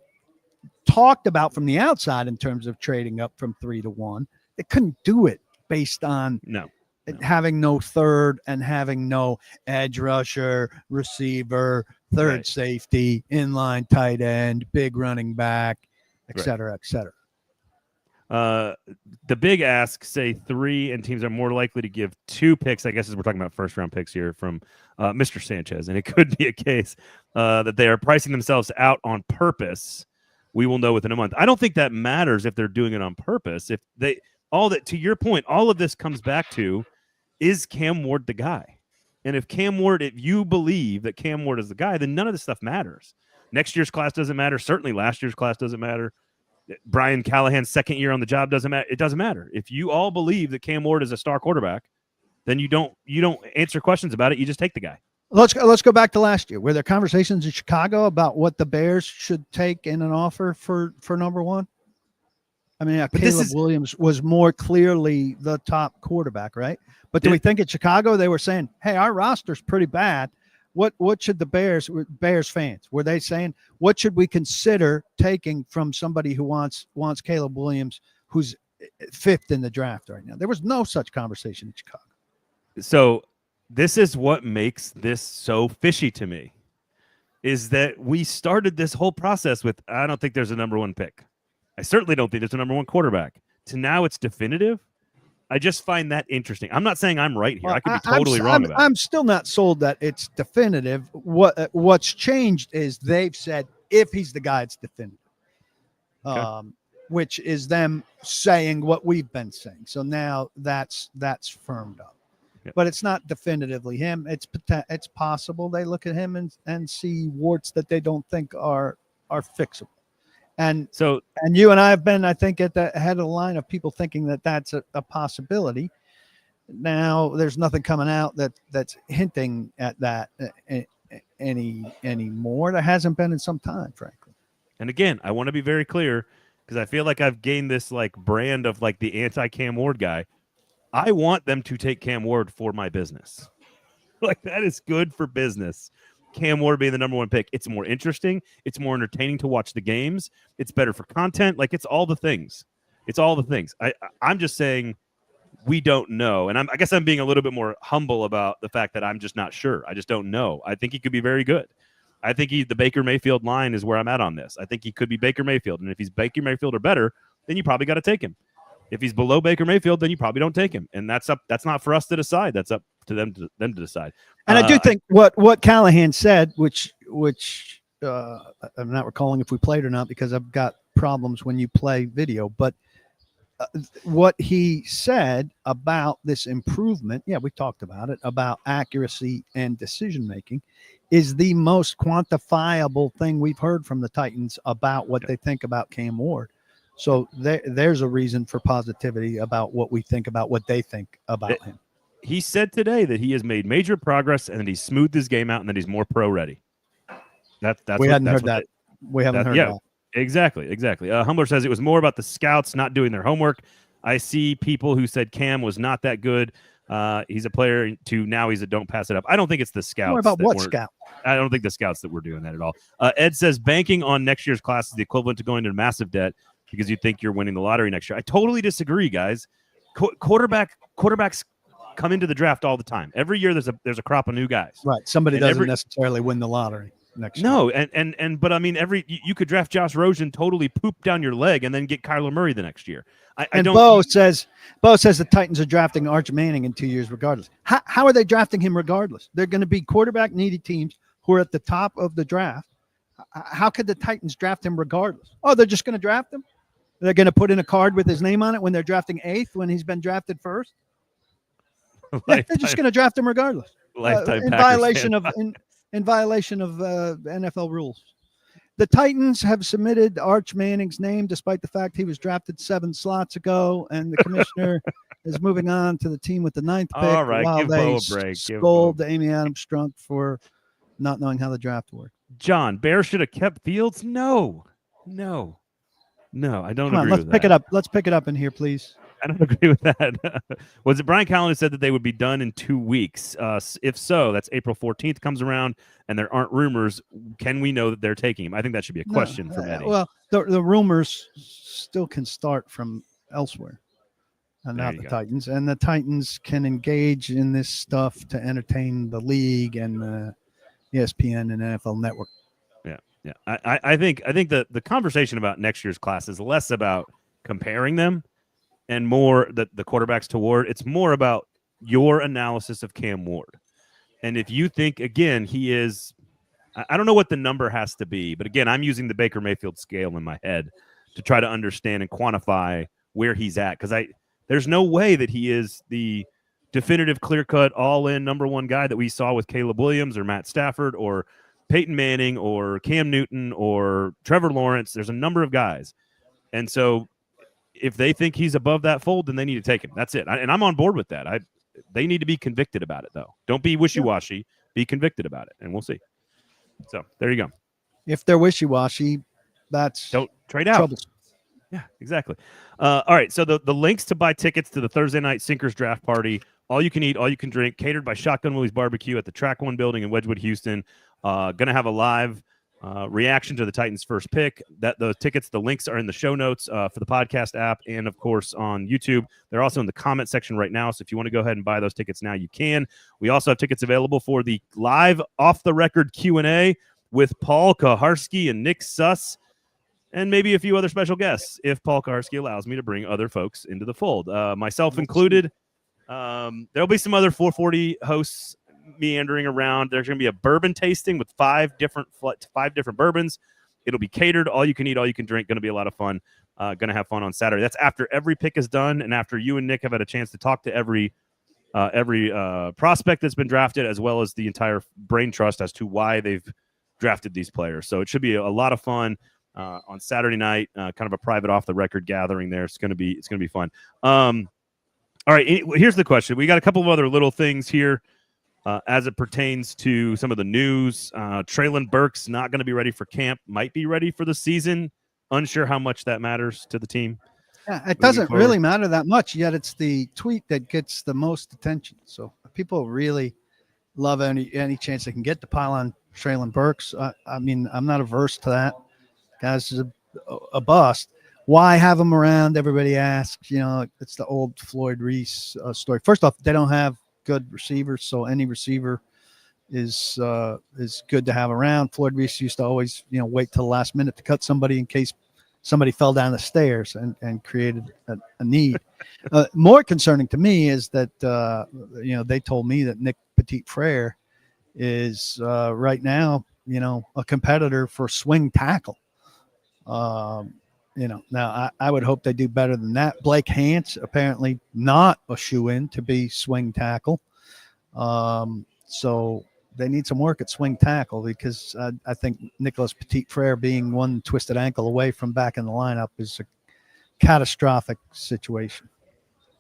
talked about from the outside in terms of trading up from 3 to 1. They couldn't do it based on having no third and having no edge rusher, receiver, third safety, inline tight end, big running back, et cetera, et cetera. The big ask, say 3, and teams are more likely to give 2 picks, I guess, as we're talking about first-round picks here from Mr. Sanchez, and it could be a case that they are pricing themselves out on purpose. We will know within a month. I don't think that matters if they're doing it on purpose. If they to your point, all of this comes back to, is Cam Ward the guy? And if you believe that Cam Ward is the guy, then none of this stuff matters. Next year's class doesn't matter. Certainly last year's class doesn't matter. Brian Callahan's second year on the job doesn't matter. It doesn't matter. If you all believe that Cam Ward is a star quarterback, then you don't answer questions about it. You just take the guy. Let's go back to last year. Were there conversations in Chicago about what the Bears should take in an offer for number 1? I mean, Caleb Williams was more clearly the top quarterback, right? But do we think in Chicago they were saying, hey, our roster's pretty bad. What should the Bears fans, were they saying, what should we consider taking from somebody who wants Caleb Williams, who's 5th in the draft right now? There was no such conversation in Chicago. So this is what makes this so fishy to me, is that we started this whole process with, I don't think there's a number 1 pick. I certainly don't think there's a number 1 quarterback. To now it's definitive. I just find that interesting. I'm not saying I'm right here. I could be totally wrong about it. I'm still not sold that it's definitive. What's changed is they've said if he's the guy, it's definitive, which is them saying what we've been saying. So now that's firmed up. Yep. But it's not definitively him. It's possible they look at him and see warts that they don't think are fixable. And you and I have been, I think, at the head of the line of people thinking that that's a possibility. Now there's nothing coming out that's hinting at that anymore. There hasn't been in some time, frankly. And again, I want to be very clear, because I feel like I've gained this like brand of like the anti-Cam Ward guy. I want them to take Cam Ward for my business. Like, that is good for business. Cam Ward being the number 1 pick. It's more interesting. It's more entertaining to watch the games. It's better for content. Like, it's all the things. I'm just saying we don't know. And I guess I'm being a little bit more humble about the fact that I'm just not sure. I just don't know. I think he could be very good. I think the Baker Mayfield line is where I'm at on this. I think he could be Baker Mayfield. And if he's Baker Mayfield or better, then you probably got to take him. If he's below Baker Mayfield, then you probably don't take him. And that's not for us to decide. That's up to them to decide. And I do think what Callahan said, which I'm not recalling if we played or not because I've got problems when you play video, but what he said about this improvement, we talked about it, about accuracy and decision making, is the most quantifiable thing we've heard from the Titans about what they think about Cam Ward. So there's a reason for positivity about what we think about what they think about him. He said today that he has made major progress and that he's smoothed his game out and that he's more pro ready. We haven't heard that. We haven't heard that. Exactly. Humbler says it was more about the scouts not doing their homework. I see people who said Cam was not that good. He's a player to now he's a don't pass it up. I don't think it's the scouts. More about what scout? I don't think the scouts that were doing that at all. Ed says banking on next year's class is the equivalent to going into massive debt because you think you're winning the lottery next year. I totally disagree, guys. Quarterbacks come into the draft all the time. Every year there's a crop of new guys. Right. Somebody doesn't necessarily win the lottery next year. No, but I mean you could draft Josh Rosen, totally poop down your leg, and then get Kyler Murray the next year. Bo says the Titans are drafting Arch Manning in 2 years regardless. How are they drafting him regardless? They're going to be quarterback needy teams who are at the top of the draft. How could the Titans draft him regardless? Oh, they're just going to draft him? They're going to put in a card with his name on it when they're drafting 8th when he's been drafted first? They're just going to draft him regardless. In violation of NFL rules. The Titans have submitted Arch Manning's name despite the fact he was drafted 7 slots ago, and the commissioner is moving on to the team with the 9th pick. All right, while give they Bo a break. scold Amy Adams Strunk for not knowing how the draft worked. John, Bears should have kept Fields? No, I don't agree with that. Pick it up. Let's pick it up in here, please. I don't agree with that. Was it Brian Callahan who said that they would be done in 2 weeks? If so, that's April 14th comes around and there aren't rumors. Can we know that they're taking him? I think that should be a question from Eddie. Well, the rumors still can start from elsewhere and not the Titans. And the Titans can engage in this stuff to entertain the league and ESPN and NFL Network. Yeah. I think that the conversation about next year's class is less about comparing them and more the quarterbacks to Ward. It's more about your analysis of Cam Ward. And if you think, again, he is, I don't know what the number has to be, but again, I'm using the Baker Mayfield scale in my head to try to understand and quantify where he's at. Because there's no way that he is the definitive, clear-cut, all-in number one guy that we saw with Caleb Williams or Matt Stafford or Peyton Manning or Cam Newton or Trevor Lawrence. There's a number of guys. And so if they think he's above that fold, then they need to take him. That's it. And I'm on board with that. They need to be convicted about it, though. Don't be wishy-washy. Be convicted about it, and we'll see. So there you go. If they're wishy-washy, don't trade out. Troublesome. Yeah, exactly. All right, so the links to buy tickets to the Thursday night Sinkers draft party, all you can eat, all you can drink, catered by Shotgun Willie's Barbecue at the Track One building in Wedgwood, Houston. Going to have a live reaction to the Titans' first pick. The tickets, the links are in the show notes for the podcast app and, of course, on YouTube. They're also in the comment section right now, so if you want to go ahead and buy those tickets now, you can. We also have tickets available for the live off-the-record Q&A with Paul Kuharsky and Nick Suss and maybe a few other special guests if Paul Kuharsky allows me to bring other folks into the fold, myself included. There'll be some other 440 hosts meandering around. There's going to be a bourbon tasting with 5 different bourbons. It'll be catered, all you can eat, all you can drink. Going to be a lot of fun. Going to have fun on Saturday. That's after every pick is done and after you and Nick have had a chance to talk to every prospect that's been drafted, as well as the entire brain trust as to why they've drafted these players. So it should be a lot of fun on Saturday night. Kind of a private off the record gathering there. It's going to be fun. All right, here's the question. We got a couple of other little things here. As it pertains to some of the news, Traylon Burks not going to be ready for camp, might be ready for the season. Unsure how much that matters to the team. Yeah, it doesn't really matter that much, yet it's the tweet that gets the most attention. So people really love any chance they can get to pile on Traylon Burks. I mean, I'm not averse to that. Guys is a bust. Why have him around? Everybody asks. It's the old Floyd Reese story. First off, they don't have good receivers, so any receiver is good to have around. Floyd Reese used to always wait till the last minute to cut somebody in case somebody fell down the stairs and created a need. More concerning to me is that they told me that Nick Petit-Frere is right now a competitor for swing tackle. Now I would hope they do better than that. Blake Hance, apparently not a shoe-in to be swing tackle. So they need some work at swing tackle, because I think Nicholas Petit-Frere being one twisted ankle away from back in the lineup is a catastrophic situation.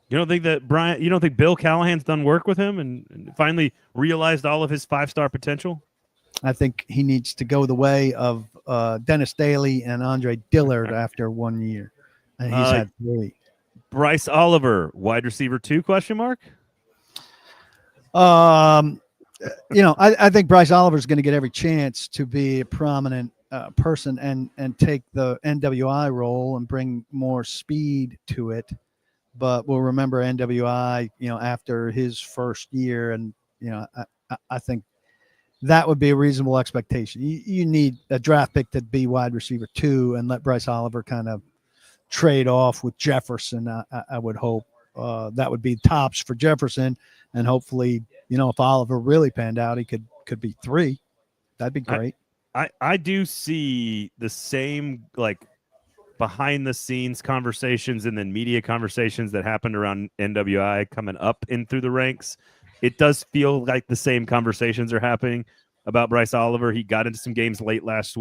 You don't think that you don't think Bill Callahan's done work with him and finally realized all of his 5-star potential? I think he needs to go the way of Dennis Daly and Andre Dillard after 1 year, and he's had 3. Bryce Oliver, wide receiver 2? ? I think Bryce Oliver is going to get every chance to be a prominent person and take the NWI role and bring more speed to it. But we'll remember NWI, after his first year, and I think that would be a reasonable expectation. You need a draft pick to be wide receiver 2 and let Bryce Oliver kind of trade off with Jefferson. I would hope that would be tops for Jefferson, and hopefully, if Oliver really panned out, he could be 3. That'd be great. I do see the same behind the scenes conversations and then media conversations that happened around NWI coming up in through the ranks. It does feel like the same conversations are happening about Bryce Oliver. He got into some games late last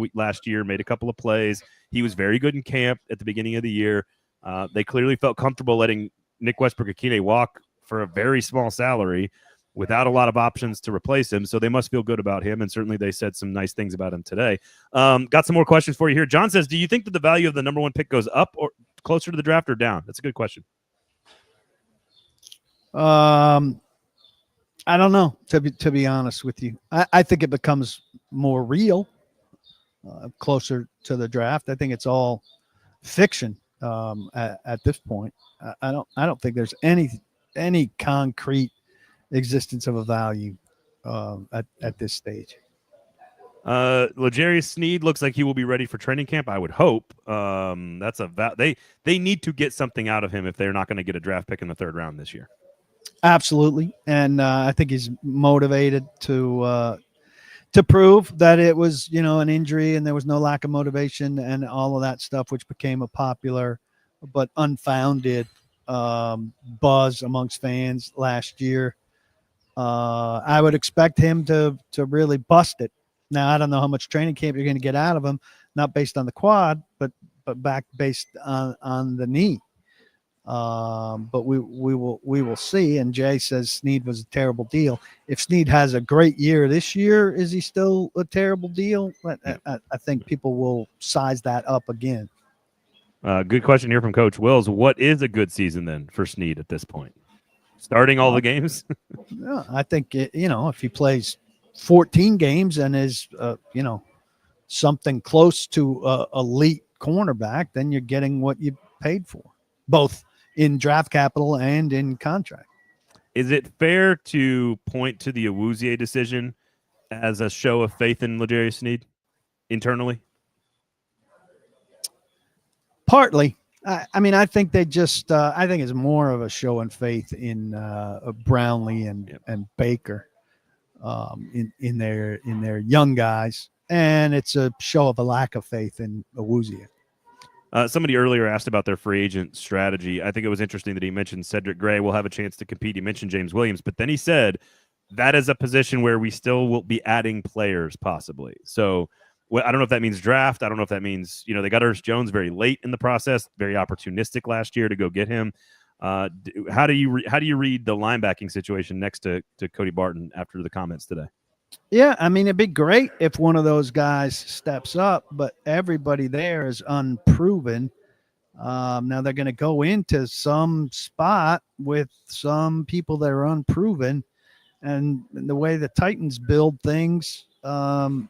year, made a couple of plays. He was very good in camp at the beginning of the year. They clearly felt comfortable letting Nick Westbrook-Akine walk for a very small salary without a lot of options to replace him. So they must feel good about him. And certainly they said some nice things about him today. Got some more questions for you here. John says, do you think that the value of the number 1 pick goes up or closer to the draft or down? That's a good question. I don't know, to be honest with you. I think it becomes more real closer to the draft. I think it's all fiction at this point. I don't think there's any concrete existence of a value at this stage. L'Jarius Sneed looks like he will be ready for training camp. I would hope. They need to get something out of him if they're not going to get a draft pick in the 3rd round this year. Absolutely, and I think he's motivated to prove that it was an injury and there was no lack of motivation and all of that stuff, which became a popular but unfounded buzz amongst fans last year. I would expect him to really bust it. Now, I don't know how much training camp you're going to get out of him, not based on the quad, but back based on the knee. But we will see. And Jay says Sneed was a terrible deal. If Sneed has a great year this year, is he still a terrible deal? I think people will size that up again. Good question here from Coach Wills. What is a good season then for Sneed at this point? Starting all the games? Yeah, I think, if he plays 14 games and is, something close to elite cornerback, then you're getting what you paid for, both in draft capital and in contract. Is it fair to point to the Awuzie decision as a show of faith in L'Jarius Sneed internally? Partly. I think they just I think it's more of a show of faith in Brownlee and Baker in their young guys, and it's a show of a lack of faith in Awuzie. Somebody earlier asked about their free agent strategy. I think it was interesting that he mentioned Cedric Gray will have a chance to compete. He mentioned James Williams, but then he said that is a position where we still will be adding players possibly. So I don't know if that means draft. I don't know if that means, they got Ernest Jones very late in the process, very opportunistic last year to go get him. How do you read the linebacking situation next to Cody Barton after the comments today? Yeah, it'd be great if one of those guys steps up, but everybody there is unproven. Now they're going to go into some spot with some people that are unproven, and the way the Titans build things, him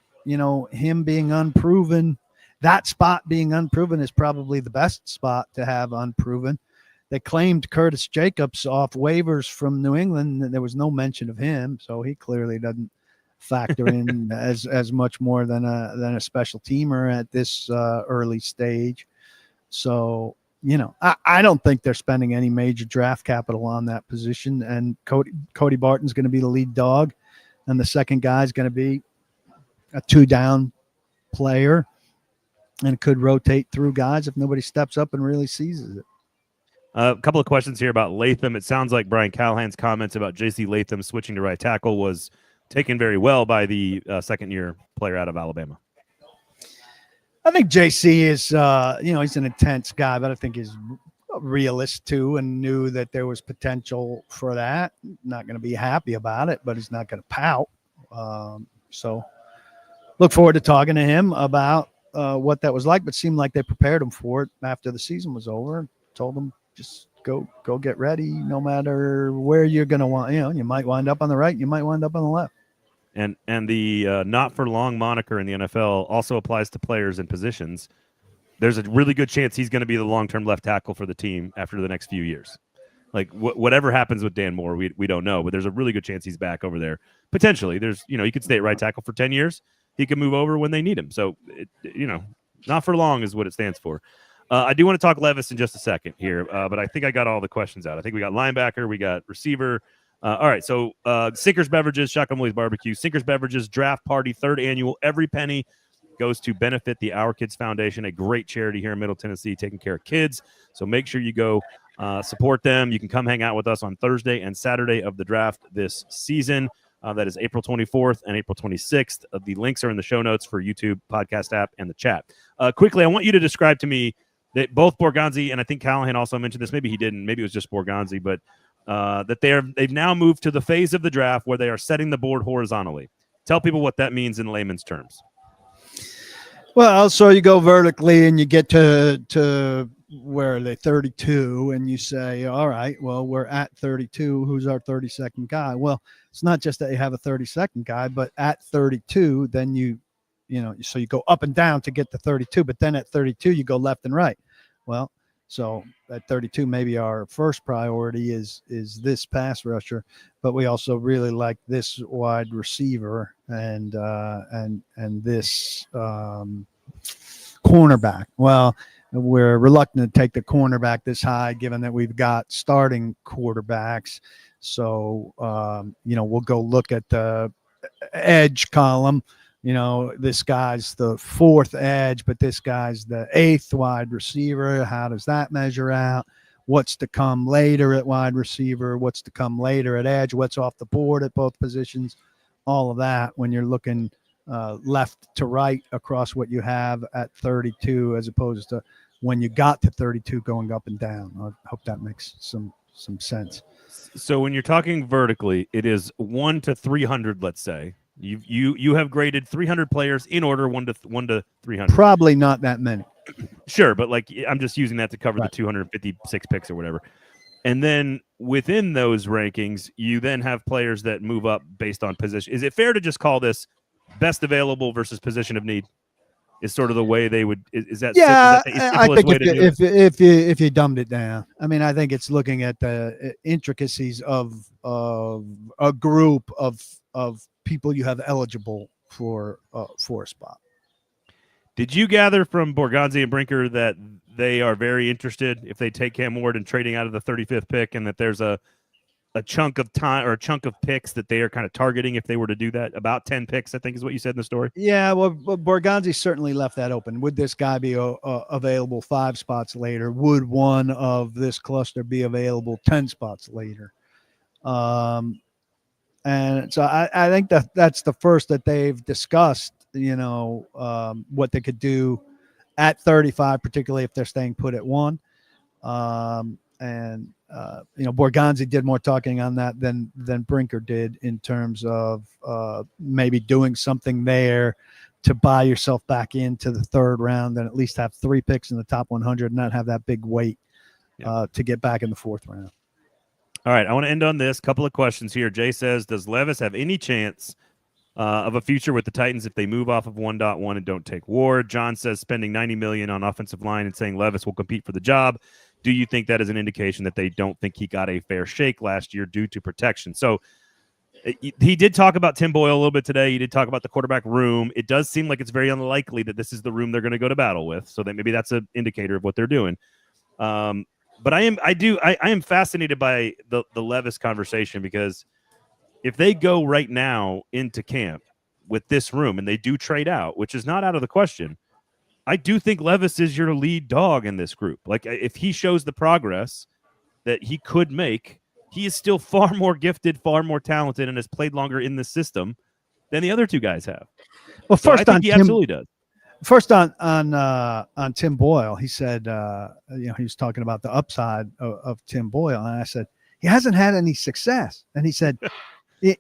being unproven, that spot being unproven is probably the best spot to have unproven. They claimed Curtis Jacobs off waivers from New England, and there was no mention of him, so he clearly doesn't factor in as much more than a special teamer at this early stage. So, I don't think they're spending any major draft capital on that position, and Cody Barton's going to be the lead dog, and the second guy is going to be a 2-down player. and it could rotate through guys if nobody steps up and really seizes it. A couple of questions here about Latham. It sounds like Brian Callahan's comments about J.C. Latham switching to right tackle was taken very well by the second-year player out of Alabama. I think JC is, he's an intense guy, but I think he's a realist too, and knew that there was potential for that. Not going to be happy about it, but he's not going to pout. So look forward to talking to him about what that was like, but seemed like they prepared him for it after the season was over. Told him just go get ready, no matter where you're going to want. You might wind up on the right, you might wind up on the left. And the not for long moniker in the NFL also applies to players and positions. There's a really good chance he's going to be the long-term left tackle for the team after the next few years. Like whatever happens with Dan Moore, we don't know, but there's a really good chance he's back over there. Potentially, there's he could stay at right tackle for 10 years. He could move over when they need him. So not for long is what it stands for. I do want to talk Levis in just a second here, but I think I got all the questions out. I think we got linebacker, we got receiver. All right, so Sinkers Beverages, Shotgun Willie's Barbecue, Sinkers Beverages Draft Party, 3rd annual. Every penny goes to benefit the Our Kids Foundation, a great charity here in Middle Tennessee taking care of kids. So make sure you go support them. You can come hang out with us on Thursday and Saturday of the draft this season. That is April 24th and April 26th. The links are in the show notes for YouTube, podcast app, and the chat. Quickly, I want you to describe to me that both Borgonzi and I think Callahan also mentioned this. Maybe he didn't. Maybe it was just Borgonzi, but that they've now moved to the phase of the draft where they are setting the board horizontally. Tell people what that means in layman's terms. Well, so you go vertically and you get to where are they, 32, and you say, all right, well, we're at 32. Who's our 32nd guy? Well, it's not just that you have a 32nd guy, but at 32, then so you go up and down to get to 32, but then at 32, you go left and right. Well, so at 32, maybe our first priority is this pass rusher, but we also really like this wide receiver and this cornerback. Well, we're reluctant to take the cornerback this high, given that we've got starting quarterbacks. So we'll go look at the edge column. This guy's the 4th edge, but this guy's the 8th wide receiver. How does that measure out? What's to come later at wide receiver? What's to come later at edge? What's off the board at both positions? All of that when you're looking left to right across what you have at 32, as opposed to when you got to 32 going up and down. I hope that makes some sense. So when you're talking vertically, it is 1 to 300, let's say. You have graded 300 players in order 1 to 300. Probably not that many. Sure, but I'm just using that to cover the 256 picks or whatever. And then within those rankings, you then have players that move up based on position. Is it fair to just call this best available versus position of need? Is sort of the way they would. Is that? Yeah, is that I think if you dumbed it down, I mean, I think it's looking at the intricacies of a group of people you have eligible for a spot. Did you gather from Borgonzi and Brinker that they are very interested if they take Cam Ward and trading out of the 35th pick, and that there's a chunk of time or a chunk of picks that they are kind of targeting if they were to do that? About 10 picks, I think is what you said in the story. Yeah, well, Borgonzi certainly left that open. Would this guy be available 5 spots later? Would one of this cluster be available 10 spots later? And so I think that's the first that they've discussed, what they could do at 35, particularly if they're staying put at 1. Borgonzi did more talking on that than Brinker did in terms of maybe doing something there to buy yourself back into the 3rd round and at least have 3 picks in the top 100 and not have that big weight to get back in the 4th round. All right, I want to end on this. Couple of questions here. Jay says, does Levis have any chance of a future with the Titans if they move off of 1.1 and don't take Ward? John says spending $90 million on offensive line and saying Levis will compete for the job. Do you think that is an indication that they don't think he got a fair shake last year due to protection? So he did talk about Tim Boyle a little bit today. He did talk about the quarterback room. It does seem like it's very unlikely that this is the room they're going to go to battle with. So that maybe that's an indicator of what they're doing. But I am fascinated by the Levis conversation, because if they go right now into camp with this room and they do trade out, which is not out of the question, I do think Levis is your lead dog in this group. Like, if he shows the progress that he could make, he is still far more gifted, far more talented, and has played longer in the system than the other two guys have. Well, So first I think on he Tim, absolutely does. first on Tim Boyle, he said, he was talking about the upside of Tim Boyle, and I said he hasn't had any success, and he said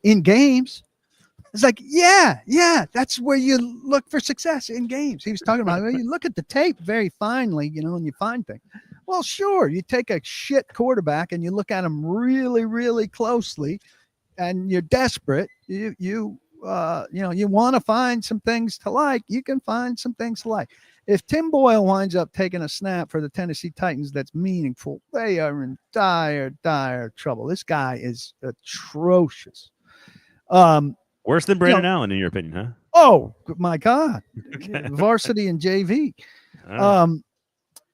in games. It's like, yeah, that's where you look for success in games. He was talking about, you look at the tape very finely, and you find things. Well, sure, you take a shit quarterback and you look at him really, really closely, and you're desperate. You want to find some things to like. You can find some things to like. If Tim Boyle winds up taking a snap for the Tennessee Titans that's meaningful, they are in dire trouble. This guy is atrocious. Worse than Brandon Allen, in your opinion, huh? Oh my God, Okay. varsity and JV. Right.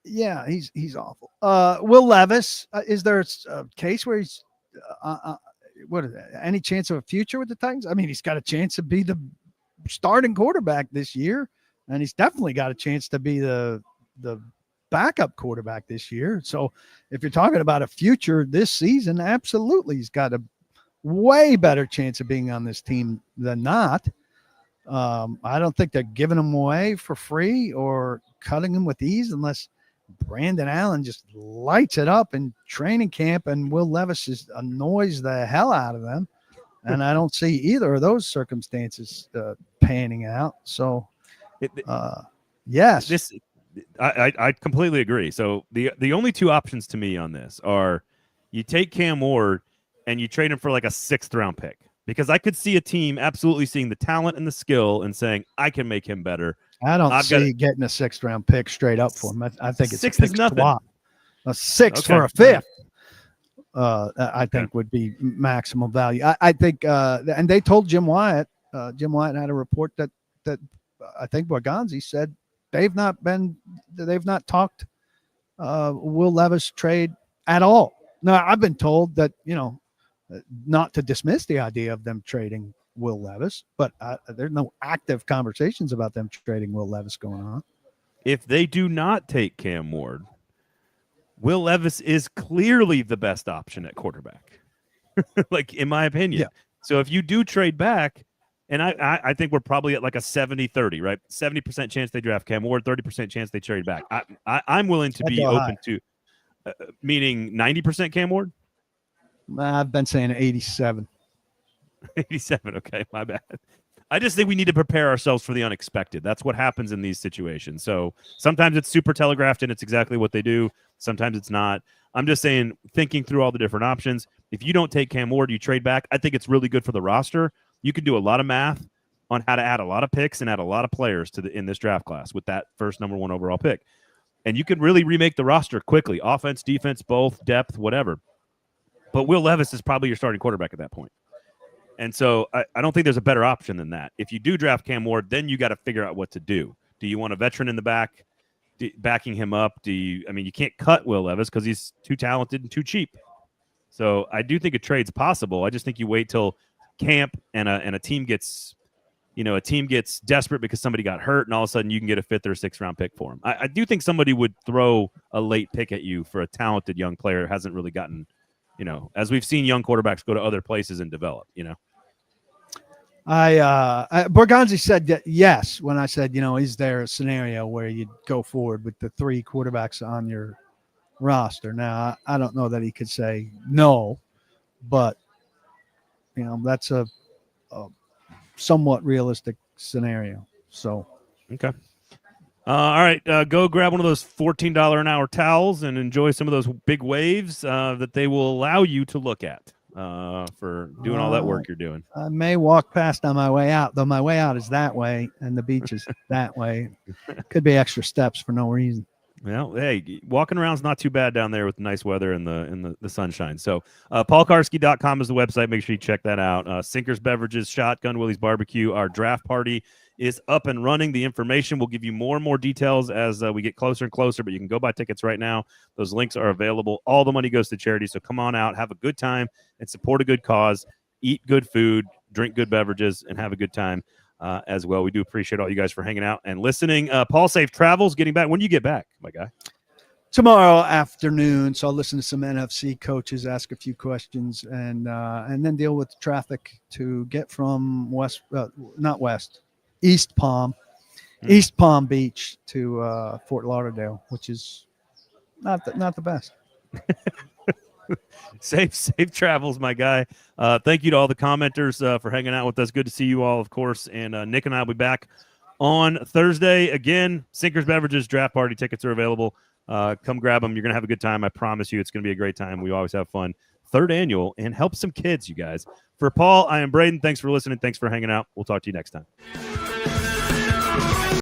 Yeah, he's awful. Will Levis, is there a case where he's what is that? Any chance of a future with the Titans? I mean, he's got a chance to be the starting quarterback this year, and he's definitely got a chance to be the backup quarterback this year. So if you're talking about a future this season, absolutely, he's got a way better chance of being on this team than not. I don't think they're giving him away for free or cutting him with ease unless Brandon Allen just lights it up in training camp and Will Levis just annoys the hell out of them. And I don't see either of those circumstances panning out. So, yes. I completely agree. So the only two options to me on this are you take Cam Ward and you trade him for like a 6th round pick, because I could see a team absolutely seeing the talent and the skill and saying, I can make him better. I don't see getting a 6th round pick straight up for him. I think it's 6 is nothing. A 6 for a 5th, I think would be maximum value. I think, and they told Jim Wyatt. Jim Wyatt had a report that I think Borgonzi said they've not talked Will Levis trade at all. Now, I've been told that, not to dismiss the idea of them trading Will Levis, but there's no active conversations about them trading Will Levis going on. If they do not take Cam Ward, Will Levis is clearly the best option at quarterback, like, in my opinion. Yeah. So if you do trade back, and I think we're probably at like a 70-30, right? 70% chance they draft Cam Ward, 30% chance they trade back. I'm willing to be open to, meaning 90% Cam Ward? I've been saying 87. 87. Okay, my bad. I just think we need to prepare ourselves for the unexpected. That's what happens in these situations. So sometimes it's super telegraphed and it's exactly what they do. Sometimes it's not. I'm just saying, thinking through all the different options. If you don't take Cam Ward, you trade back. I think it's really good for the roster. You can do a lot of math on how to add a lot of picks and add a lot of players in this draft class with that first number 1 overall pick. And you can really remake the roster quickly. Offense, defense, both, depth, whatever. But Will Levis is probably your starting quarterback at that point. And so I don't think there's a better option than that. If you do draft Cam Ward, then you got to figure out what to do. Do you want a veteran in the back backing him up? You can't cut Will Levis because he's too talented and too cheap. So I do think a trade's possible. I just think you wait till camp and a team gets desperate because somebody got hurt, and all of a sudden you can get a 5th or 6th round pick for him. I do think somebody would throw a late pick at you for a talented young player who hasn't really gotten, as we've seen young quarterbacks go to other places and develop, Borgonzi said that yes, when I said, is there a scenario where you'd go forward with the 3 quarterbacks on your roster? Now, I don't know that he could say no, but that's a somewhat realistic scenario. So, okay. All right, go grab one of those $14 an hour towels and enjoy some of those big waves that they will allow you to look at for doing all that work you're doing. I may walk past on my way out, though my way out is that way and the beach is that way. Could be extra steps for no reason. Well, hey, walking around is not too bad down there with nice weather and the sunshine. So paulkarski.com is the website. Make sure you check that out. Sinkers Beverages, Shotgun Willie's Barbecue. Our draft party is up and running. The information will give you more and more details as we get closer and closer, but you can go buy tickets right now. Those links are available. All the money goes to charity, so come on out, have a good time, and support a good cause. Eat good food, drink good beverages, and have a good time. as well. We do appreciate all you guys for hanging out and listening. Paul, safe travels, getting back. When do you get back, my guy? Tomorrow afternoon, so I'll listen to some NFC coaches, ask a few questions, and then deal with traffic to get from East Palm Beach to Fort Lauderdale, which is not the best. Safe travels, my guy. Thank you to all the commenters for hanging out with us. Good to see you all, of course. And Nick and I will be back on Thursday again. Sinkers Beverages draft party tickets are available. Come grab them. You're going to have a good time. I promise you it's going to be a great time. We always have fun. 3rd annual, and help some kids, you guys. For Paul, I am Braden. Thanks for listening. Thanks for hanging out. We'll talk to you next time.